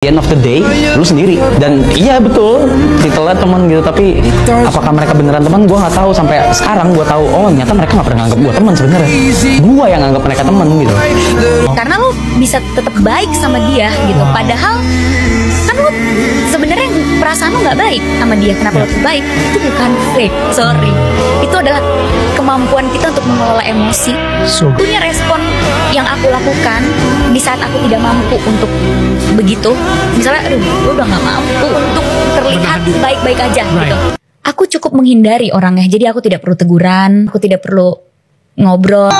Di end of the day, lu sendiri. Dan iya betul, titelnya teman gitu, tapi apakah mereka beneran teman? Gue nggak tahu. Sampai sekarang gue tahu, oh ternyata mereka nggak pernah nganggap gue teman sebenarnya. Gue yang nganggap mereka teman gitu. Karena lu bisa tetap baik sama dia gitu, padahal kan lu sebenarnya perasaan lu nggak baik sama dia. Kenapa lu tetap baik? Itu bukan fake, sorry. Itu adalah kemampuan kita untuk mengelola emosi. Punya respon yang aku lakukan di saat aku tidak mampu untuk begitu. Misalnya, aduh, gue udah gak mampu untuk terlihat baik-baik aja gitu. Aku cukup menghindari orangnya, jadi aku tidak perlu teguran, aku tidak perlu ngobrol.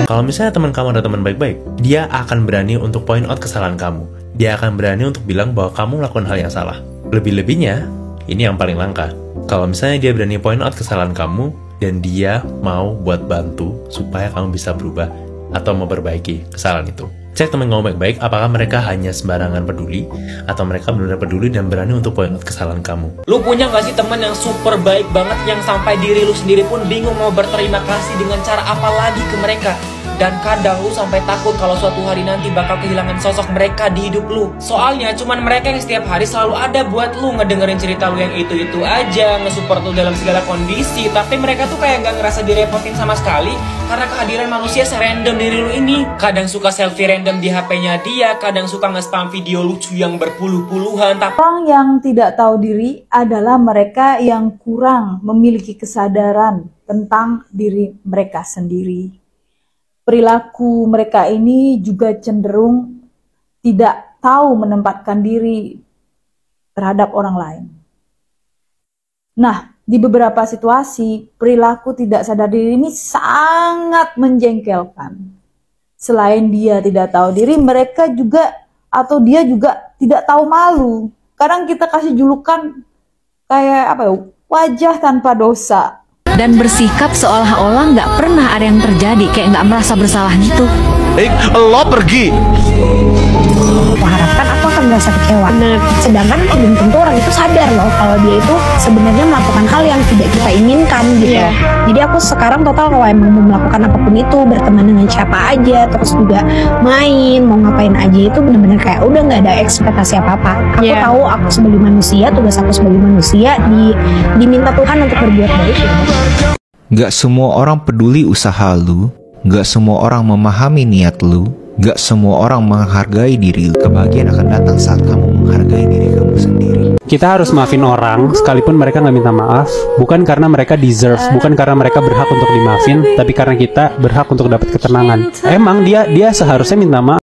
Kalau misalnya teman kamu ada teman baik-baik, dia akan berani untuk point out kesalahan kamu. Dia akan berani untuk bilang bahwa kamu melakukan hal yang salah. Lebih-lebihnya, ini yang paling langka. Kalau misalnya dia berani point out kesalahan kamu, dan dia mau buat bantu supaya kamu bisa berubah atau memperbaiki kesalahan itu. Cek teman kamu baik-baik, apakah mereka hanya sembarangan peduli, atau mereka benar-benar peduli dan berani untuk point out kesalahan kamu. Lu punya gak sih teman yang super baik banget, yang sampai diri lu sendiri pun bingung mau berterima kasih dengan cara apa lagi ke mereka? Dan kadang lu sampai takut kalau suatu hari nanti bakal kehilangan sosok mereka di hidup lu. Soalnya cuman mereka yang setiap hari selalu ada buat lu, ngedengerin cerita lu yang itu-itu aja, nge-support lu dalam segala kondisi. Tapi mereka tuh kayak gak ngerasa direpotin sama sekali karena kehadiran manusia serandom diri lu ini. Kadang suka selfie random di HP-nya dia, kadang suka nge-spam video lucu yang berpuluh-puluhan. Orang yang tidak tahu diri adalah mereka yang kurang memiliki kesadaran tentang diri mereka sendiri. Perilaku mereka ini juga cenderung tidak tahu menempatkan diri terhadap orang lain. Nah, di beberapa situasi, perilaku tidak sadar diri ini sangat menjengkelkan. Selain dia tidak tahu diri, mereka juga atau dia juga tidak tahu malu. Kadang kita kasih julukan kayak apa ya, wajah tanpa dosa. Dan bersikap seolah-olah nggak pernah ada yang terjadi, kayak nggak merasa bersalah gitu. Lo pergi. Aku harapkan aku akan merasa kecewa. Sedangkan belum tentu orang itu sadar loh kalau dia itu sebenarnya melakukan hal yang tidak kita inginkan gitu. Jadi aku sekarang total kalau emang mau melakukan apapun itu, berteman dengan siapa aja, terus juga main, mau ngapain aja, itu benar-benar kayak udah nggak ada ekspektasi apa-apa. Aku tahu aku sebagai manusia, tugas aku sebagai manusia diminta Tuhan untuk berbuat baik. Gak semua orang peduli usaha lu, gak semua orang memahami niat lu, gak semua orang menghargai diri lu. Kebahagiaan akan datang saat kamu menghargai diri kamu sendiri. Kita harus maafin orang, sekalipun mereka nggak minta maaf, bukan karena mereka deserve, bukan karena mereka berhak untuk dimaafin, tapi karena kita berhak untuk dapat ketenangan. Emang dia seharusnya minta maaf.